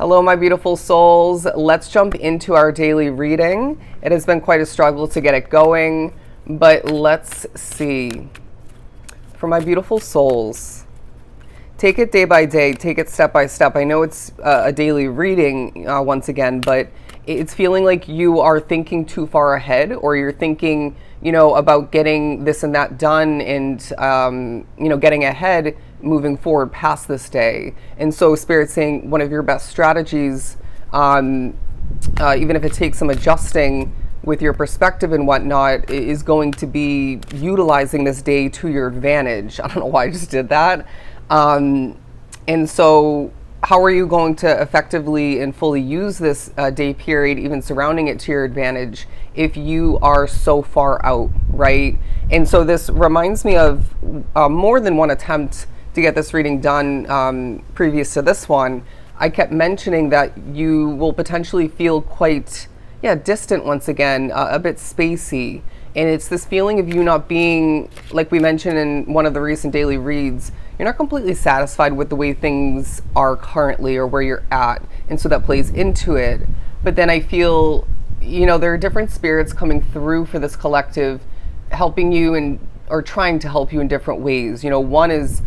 Hello, my beautiful souls. Let's jump into our daily reading. It has been quite a struggle to get it going, but let's see. For my beautiful souls, take it day by day, take it step by step. I know it's a daily reading once again, but it's feeling like you are thinking too far ahead, or you're thinking, about getting this and that done and, getting ahead, moving forward past this day. And so Spirit's saying one of your best strategies, even if it takes some adjusting with your perspective and whatnot, is going to be utilizing this day to your advantage. I don't know why I just did that. And so how are you going to effectively and fully use this day period, even surrounding it to your advantage, if you are so far out, right? And so this reminds me of more than one attempt to get this reading done previous to this one. I kept mentioning that you will potentially feel quite, distant once again, a bit spacey. And it's this feeling of you not being, like we mentioned in one of the recent daily reads, you're not completely satisfied with the way things are currently or where you're at. And so that plays into it. But then I feel, there are different spirits coming through for this collective, helping you or trying to help you in different ways. One is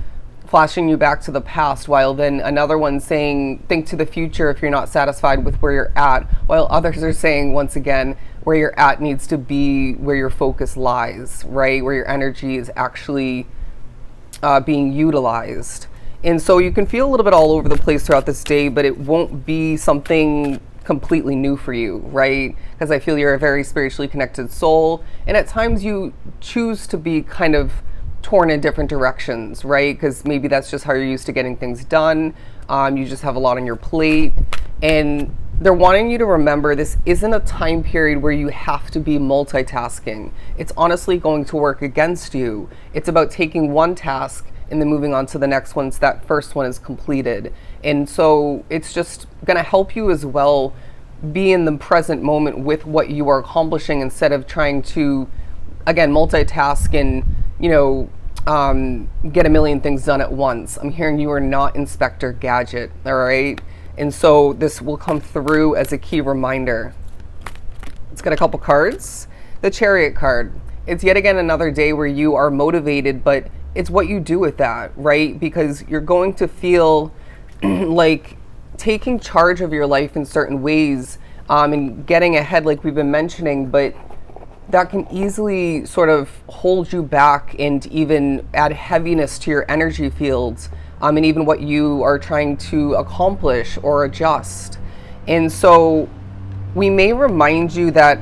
flashing you back to the past, while then another one saying, think to the future if you're not satisfied with where you're at, while others are saying, once again, where you're at needs to be where your focus lies, right? Where your energy is actually being utilized. And so you can feel a little bit all over the place throughout this day, but it won't be something completely new for you, right? Because I feel you're a very spiritually connected soul, and at times you choose to be kind of torn in different directions, right? Because maybe that's just how you're used to getting things done. You just have a lot on your plate, and they're wanting you to remember this isn't a time period where you have to be multitasking. It's honestly going to work against you. It's about taking one task and then moving on to the next once that first one is completed. And so it's just going to help you as well be in the present moment with what you are accomplishing, instead of trying to, again, multitask and, get a million things done at once. I'm hearing you are not Inspector Gadget, all right? And so this will come through as a key reminder. Let's get a couple cards. The Chariot card. It's yet again another day where you are motivated, but it's what you do with that, right? Because you're going to feel like taking charge of your life in certain ways, and getting ahead like we've been mentioning, but that can easily sort of hold you back and even add heaviness to your energy fields, and even what you are trying to accomplish or adjust. And so we may remind you that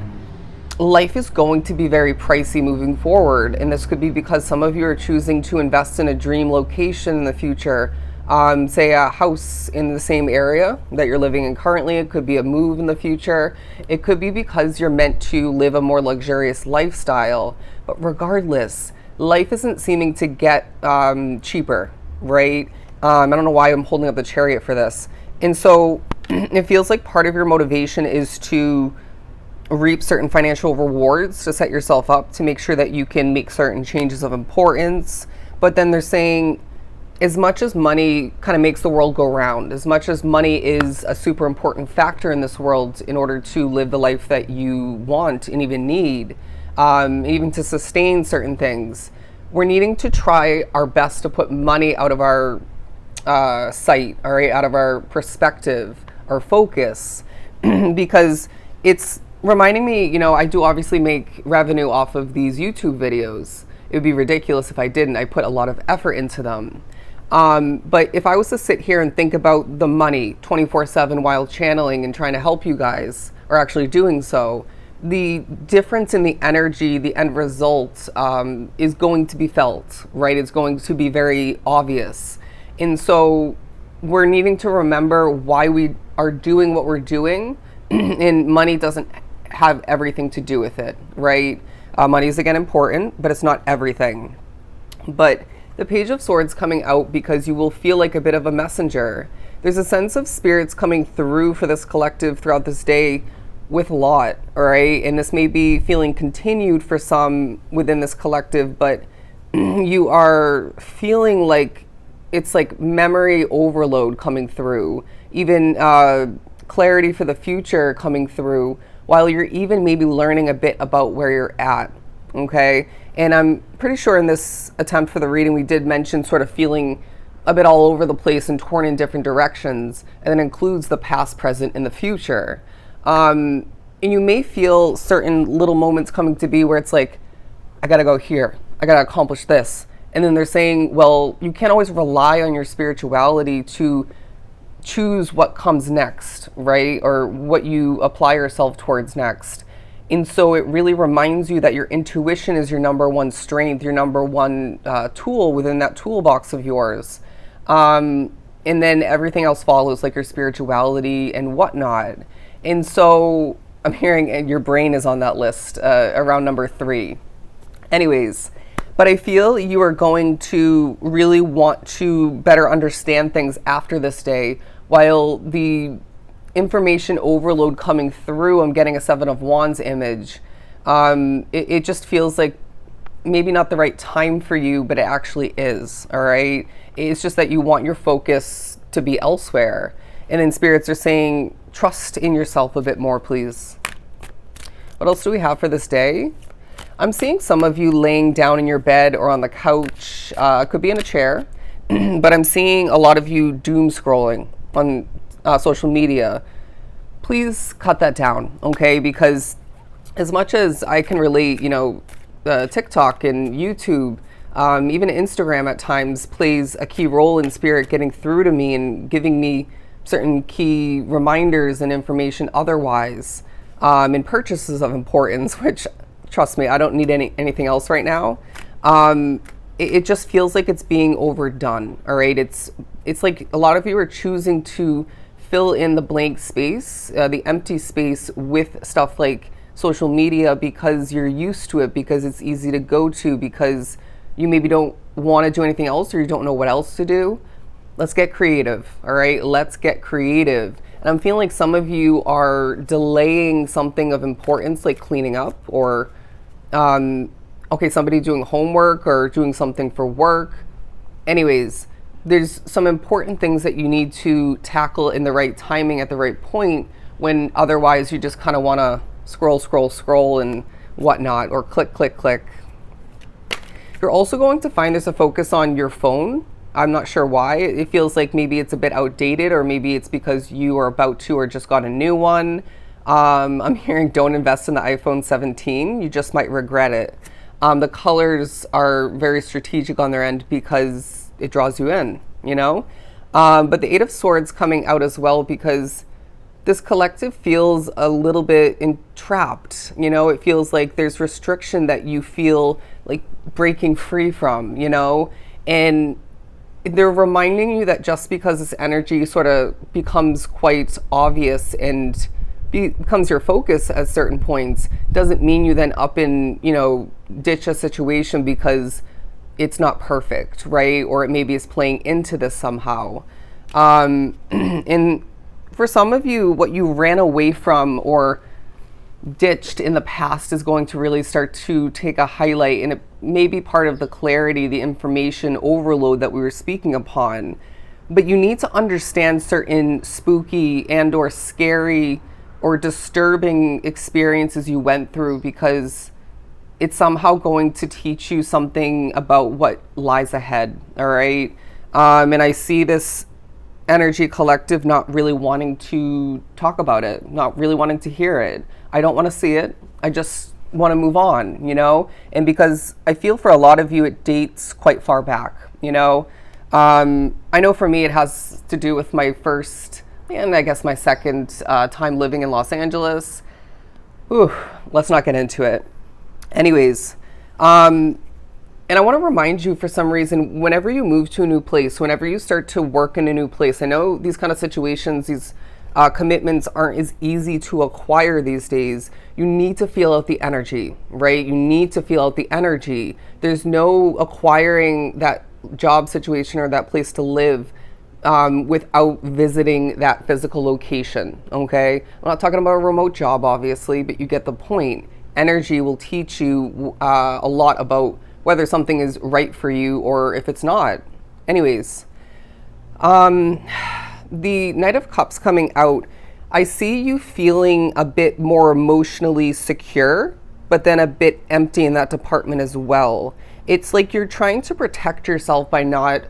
life is going to be very pricey moving forward, and this could be because some of you are choosing to invest in a dream location in the future, say a house in the same area that you're living in currently. It could be a move in the future. It could be because you're meant to live a more luxurious lifestyle. But regardless, life isn't seeming to get cheaper, right? I don't know why I'm holding up the Chariot for this. And so it feels like part of your motivation is to reap certain financial rewards, to set yourself up to make sure that you can make certain changes of importance. But then they're saying, as much as money kind of makes the world go round, as much as money is a super important factor in this world in order to live the life that you want and even need, even to sustain certain things, we're needing to try our best to put money out of our sight, all right, out of our perspective, our focus, because it's reminding me, I do obviously make revenue off of these YouTube videos. It would be ridiculous if I didn't. I put a lot of effort into them. But if I was to sit here and think about the money 24/7 while channeling and trying to help you guys, or actually doing so, the difference in the energy, the end result, is going to be felt, right? It's going to be very obvious. And so we're needing to remember why we are doing what we're doing, and money doesn't have everything to do with it, right? Money is, again, important, but it's not everything. But the Page of Swords coming out because you will feel like a bit of a messenger. There's a sense of spirits coming through for this collective throughout this day with a lot, all right? And this may be feeling continued for some within this collective, but you are feeling like it's like memory overload coming through. even clarity for the future coming through, while you're even maybe learning a bit about where you're at. Okay. And I'm pretty sure in this attempt for the reading, we did mention sort of feeling a bit all over the place and torn in different directions, and that includes the past, present, and the future. And you may feel certain little moments coming to be where it's like, I gotta go here, I gotta accomplish this. And then they're saying, well, you can't always rely on your spirituality to choose what comes next, right? Or what you apply yourself towards next. And so it really reminds you that your intuition is your number one strength, your number one tool within that toolbox of yours. And then everything else follows, like your spirituality and whatnot. And so I'm hearing your brain is on that list around number 3. Anyways, but I feel you are going to really want to better understand things after this day, while the information overload coming through, I'm getting a 7 of Wands image. It just feels like maybe not the right time for you, but it actually is, all right? It's just that you want your focus to be elsewhere. And then spirits are saying, trust in yourself a bit more, please. What else do we have for this day? I'm seeing some of you laying down in your bed or on the couch, could be in a chair, but I'm seeing a lot of you doom scrolling on social media. Please cut that down, okay? Because as much as I can relate, TikTok and YouTube, even Instagram at times plays a key role in spirit getting through to me and giving me certain key reminders and information otherwise, and purchases of importance, which, trust me, I don't need anything else right now. It just feels like it's being overdone, all right? It's like a lot of you are choosing to fill in the blank space, the empty space, with stuff like social media because you're used to it, because it's easy to go to, because you maybe don't want to do anything else or you don't know what else to do. Let's get creative, all right? Let's get creative. And I'm feeling like some of you are delaying something of importance, like cleaning up, or somebody doing homework or doing something for work. Anyways, there's some important things that you need to tackle in the right timing at the right point, when otherwise you just kind of want to scroll and whatnot, or click. You're also going to find there's a focus on your phone. I'm not sure why. It feels like maybe it's a bit outdated, or maybe it's because you are about to or just got a new one. I'm hearing don't invest in the iPhone 17. You just might regret it. The colors are very strategic on their end because it draws you in, but the 8 of Swords coming out as well, because this collective feels a little bit entrapped. It feels like there's restriction that you feel like breaking free from, and they're reminding you that just because this energy sort of becomes quite obvious and becomes your focus at certain points, doesn't mean you then up and, ditch a situation because it's not perfect, right? Or it maybe is playing into this somehow. And for some of you, what you ran away from or ditched in the past is going to really start to take a highlight, and it may be part of the clarity, the information overload that we were speaking upon. But you need to understand certain spooky and or scary or disturbing experiences you went through, because it's somehow going to teach you something about what lies ahead, all right? And I see this energy collective not really wanting to talk about it, not really wanting to hear it. I don't want to see it. I just want to move on, And because I feel for a lot of you, it dates quite far back, I know for me, it has to do with my first, and I guess my second time living in Los Angeles. Let's not get into it. Anyways, and I want to remind you, for some reason, whenever you move to a new place, whenever you start to work in a new place, I know these kind of situations, these commitments aren't as easy to acquire these days. You need to feel out the energy, right? You need to feel out the energy. There's no acquiring that job situation or that place to live without visiting that physical location, okay? I'm not talking about a remote job, obviously, but you get the point. Energy will teach you a lot about whether something is right for you or if it's not. Anyways, the the Knight of Cups coming out, I see you feeling a bit more emotionally secure, but then a bit empty in that department as well. It's like you're trying to protect yourself by not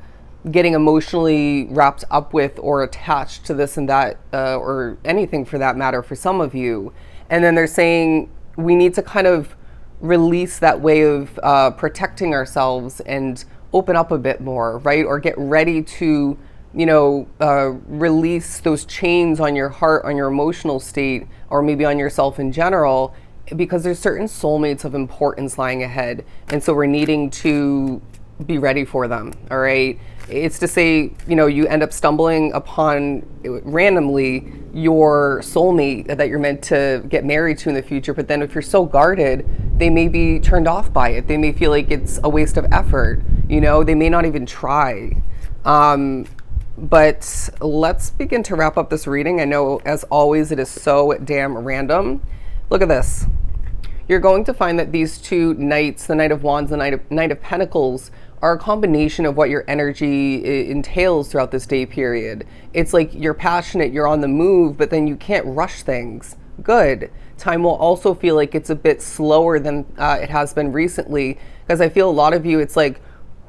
getting emotionally wrapped up with or attached to this and that, or anything for that matter for some of you. And then they're saying we need to kind of release that way of protecting ourselves and open up a bit more, right? Or get ready to, release those chains on your heart, on your emotional state, or maybe on yourself in general, because there's certain soulmates of importance lying ahead. And so we're needing to be ready for them, all right? It's to say, you end up stumbling upon randomly your soulmate that you're meant to get married to in the future. But then if you're so guarded, they may be turned off by it. They may feel like it's a waste of effort. They may not even try. But let's begin to wrap up this reading. I know, as always, it is so damn random. Look at this. You're going to find that these two knights, the Knight of Wands and the Knight of Pentacles, are a combination of what your energy entails throughout this day period. It's like you're passionate, you're on the move, but then you can't rush things. Good. Time will also feel like it's a bit slower than it has been recently, because I feel a lot of you, it's like,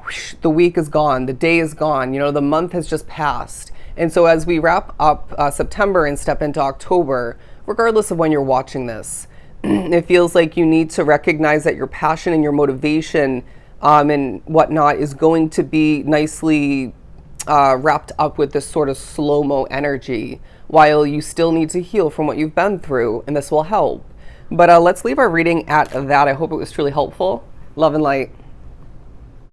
whoosh, the week is gone, the day is gone, the month has just passed. And so as we wrap up September and step into October, regardless of when you're watching this, it feels like you need to recognize that your passion and your motivation and whatnot is going to be nicely wrapped up with this sort of slow-mo energy, while you still need to heal from what you've been through, and this will help. But let's leave our reading at that. I hope it was truly helpful. Love and light.